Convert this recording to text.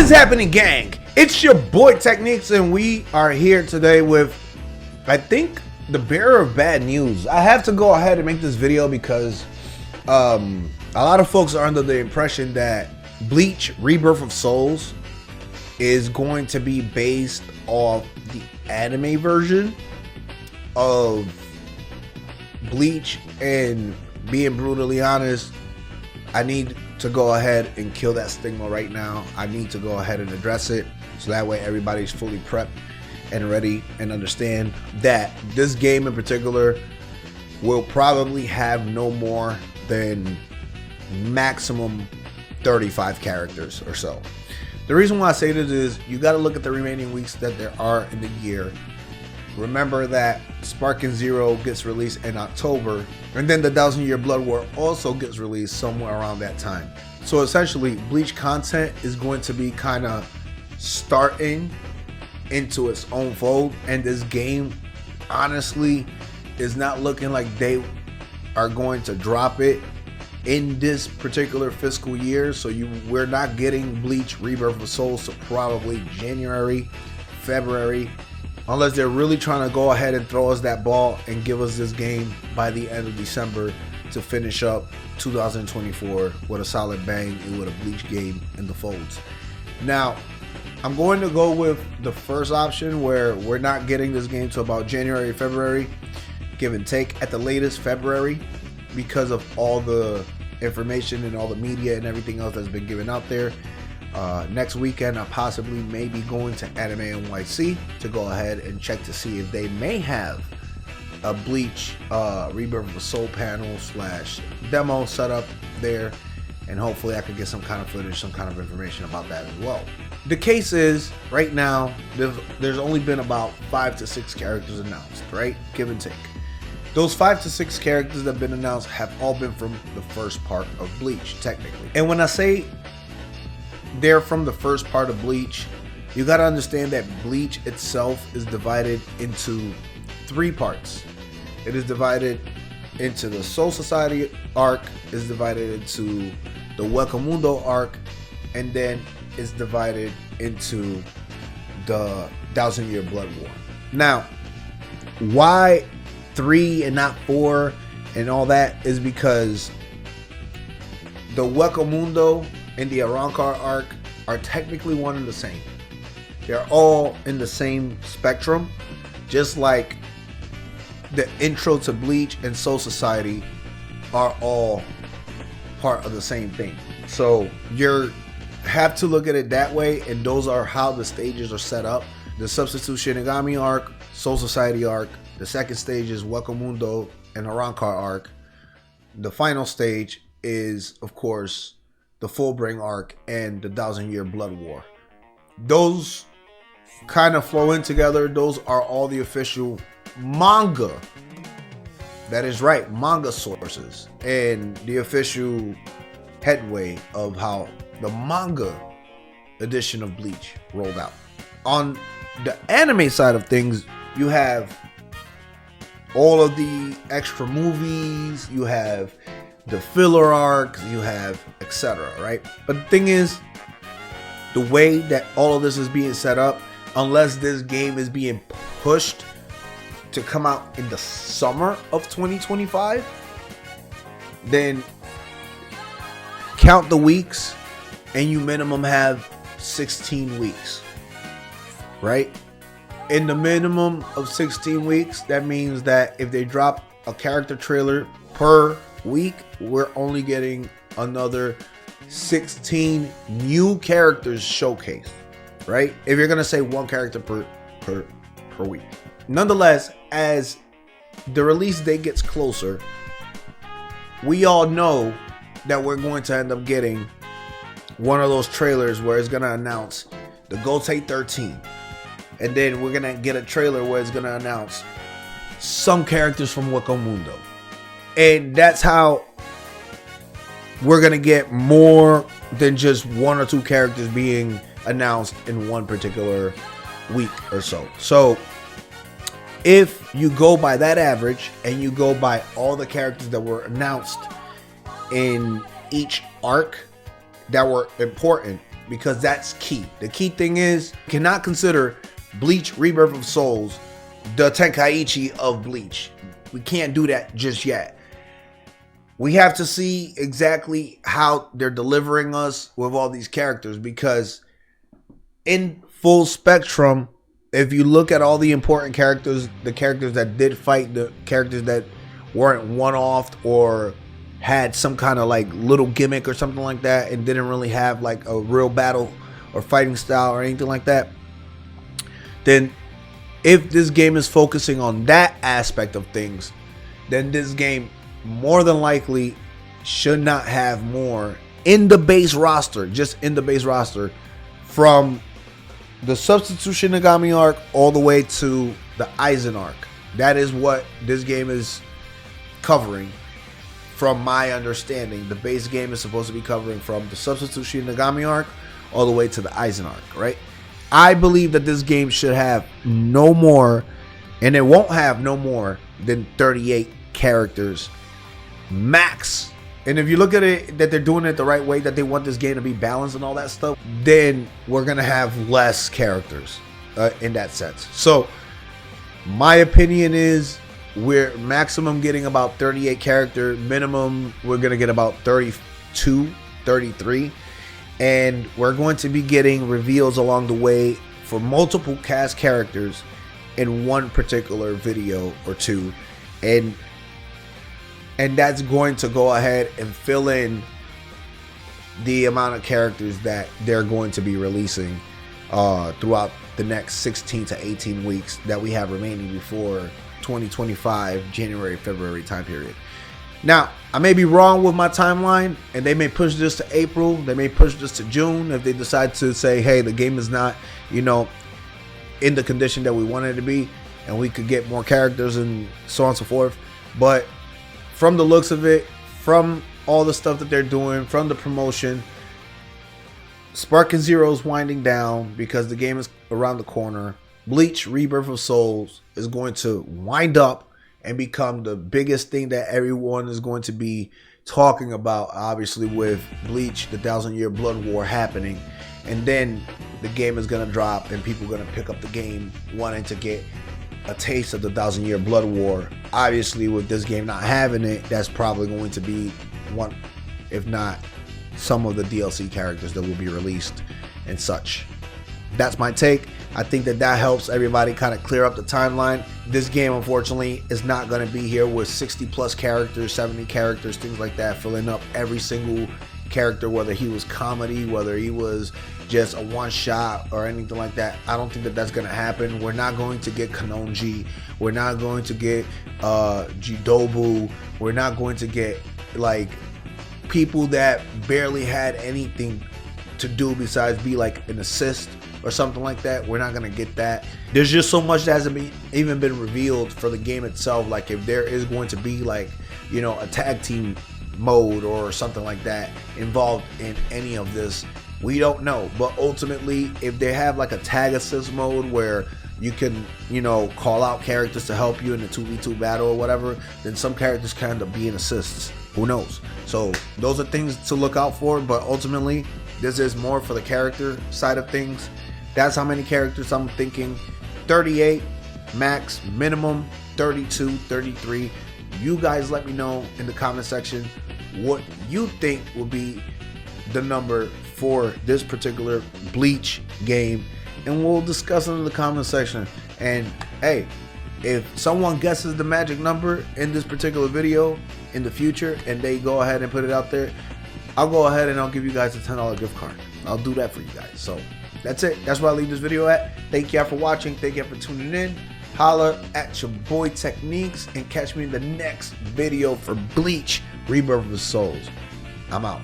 is happening, gang? It's your boy Techneex, and we are here today with, I think, the bearer of bad news. I have to go ahead and make this video because a lot of folks are under the impression that Bleach Rebirth of Souls is going to be based off the anime version of Bleach, and being brutally honest, I need to go ahead and kill that stigma right now. I need to go ahead and address it so that way everybody's fully prepped and ready and understand that this game in particular will probably have no more than maximum 35 characters or so. The reason why I say this is you got to look at the remaining weeks that there are in the year. Remember that Sparking Zero gets released in October, and then the 1000-Year Blood War also gets released somewhere around that time. So essentially, Bleach content is going to be kind of starting into its own fold, and this game honestly is not looking like they are going to drop it in this particular fiscal year. So we're not getting Bleach Rebirth of Souls to probably January, February, unless they're really trying to go ahead and throw us that ball and give us this game by the end of December to finish up 2024 with a solid bang and with a Bleach game in the folds. Now, I'm going to go with the first option where we're not getting this game to about January, February, give and take, at the latest February, because of all the information and all the media and everything else that's been given out there. Next weekend, I possibly may be going to Anime NYC to go ahead and check to see if they may have a Bleach Rebirth of Soul panel / demo set up there, and hopefully I could get some kind of footage, some kind of information about that as well. The case is, right now, there's only been about 5 to 6 characters announced, right? Give and take. Those 5 to 6 characters that have been announced have all been from the first part of Bleach, technically. And when I say they're from the first part of Bleach, you got to understand that Bleach itself is divided into 3 parts. It is divided into the Soul Society arc, is divided into the Welcome arc, and then it's divided into the 1000-Year Blood War. Now, why 3 and not 4 and all that is because the Welcome and the Arrancar arc are technically one and the same. They're all in the same spectrum, just like the intro to Bleach and Soul Society are all part of the same thing. So you have to look at it that way, and those are how the stages are set up. The Substitute Shinigami arc, Soul Society arc, the second stage is Welcome and Arrancar arc. The final stage is, of course, the Fullbring arc and the 1000-Year Blood War. Those kind of flow in together. Those are all the official manga, that is right, manga sources, and the official headway of how the manga edition of Bleach rolled out. On the anime side of things, you have all of the extra movies, you have the filler arcs, you have etc., right? But the thing is, the way that all of this is being set up, unless this game is being pushed to come out in the summer of 2025, then count the weeks and you minimum have 16 weeks, right? In the minimum of 16 weeks, that means that if they drop a character trailer per week, we're only getting another 16 new characters showcased, right? If you're gonna say one character per week. Nonetheless, as the release date gets closer, we all know that we're going to end up getting one of those trailers where it's gonna announce the Gotei 13, and then we're gonna get a trailer where it's gonna announce some characters from Wakamundo. And that's how we're gonna get more than just 1 or 2 characters being announced in one particular week or so. So if you go by that average and you go by all the characters that were announced in each arc that were important, because that's key. The key thing is, you cannot consider Bleach Rebirth of Souls the Tenkaichi of Bleach. We can't do that just yet. We have to see exactly how they're delivering us with all these characters, because in full spectrum, if you look at all the important characters, the characters that did fight, the characters that weren't one-offed or had some kind of like little gimmick or something like that and didn't really have like a real battle or fighting style or anything like that, then if this game is focusing on that aspect of things, then this game more than likely should not have more in the base roster, just in the base roster, from the Substitution Nagami arc all the way to the Aizen arc. That is what this game is covering. From my understanding, the base game is supposed to be covering from the Substitution Nagami arc all the way to the Aizen arc, right? I believe that this game should have no more, and it won't have no more than 38 characters max. And if you look at it, that they're doing it the right way, that they want this game to be balanced and all that stuff, then we're going to have less characters in that sense. So my opinion is we're maximum getting about 38 characters. Minimum, we're going to get about 32, 33. And we're going to be getting reveals along the way for multiple cast characters in one particular video or two. And that's going to go ahead and fill in the amount of characters that they're going to be releasing throughout the next 16 to 18 weeks that we have remaining before 2025 January, February time period. Now, I may be wrong with my timeline, and they may push this to April, they may push this to June if they decide to say, hey, the game is not, you know, in the condition that we want it to be, and we could get more characters and so on and so forth. But from the looks of it, from all the stuff that they're doing, from the promotion, Sparking Zero is winding down because the game is around the corner. Bleach Rebirth of Souls is going to wind up and become the biggest thing that everyone is going to be talking about, obviously with Bleach, the 1,000-Year Blood War happening. And then the game is going to drop and people are going to pick up the game wanting to get a taste of the 1,000-Year Blood War. Obviously, with this game not having it, that's probably going to be one, if not some of the DLC characters that will be released and such. That's my take. I think that helps everybody kind of clear up the timeline. This game, unfortunately, is not going to be here with 60 plus characters, 70 characters, things like that, filling up every single character, whether he was comedy, whether he was just a one shot or anything like that. I don't think that that's going to happen. We're not going to get Kanonji. We're not going to get Jidobu. We're not going to get like people that barely had anything to do besides be like an assist or something like that. We're not gonna get that. There's just so much that hasn't even been revealed for the game itself. Like if there is going to be like, you know, a tag team mode or something like that involved in any of this, we don't know. But ultimately, if they have like a tag assist mode where you can, you know, call out characters to help you in the 2v2 battle or whatever, then some characters can end up being assists. Who knows? So those are things to look out for. But ultimately, this is more for the character side of things. That's how many characters I'm thinking. 38 max, minimum 32, 33. You guys let me know in the comment section what you think will be the number for this particular Bleach game, and we'll discuss it in the comment section. And hey, if someone guesses the magic number in this particular video in the future and they go ahead and put it out there, I'll go ahead and I'll give you guys a $10 gift card. I'll do that for you guys. So that's it. That's where I leave this video at. Thank y'all for watching. Thank y'all for tuning in. Holla at your boy Techneex and catch me in the next video for Bleach Rebirth of Souls. I'm out.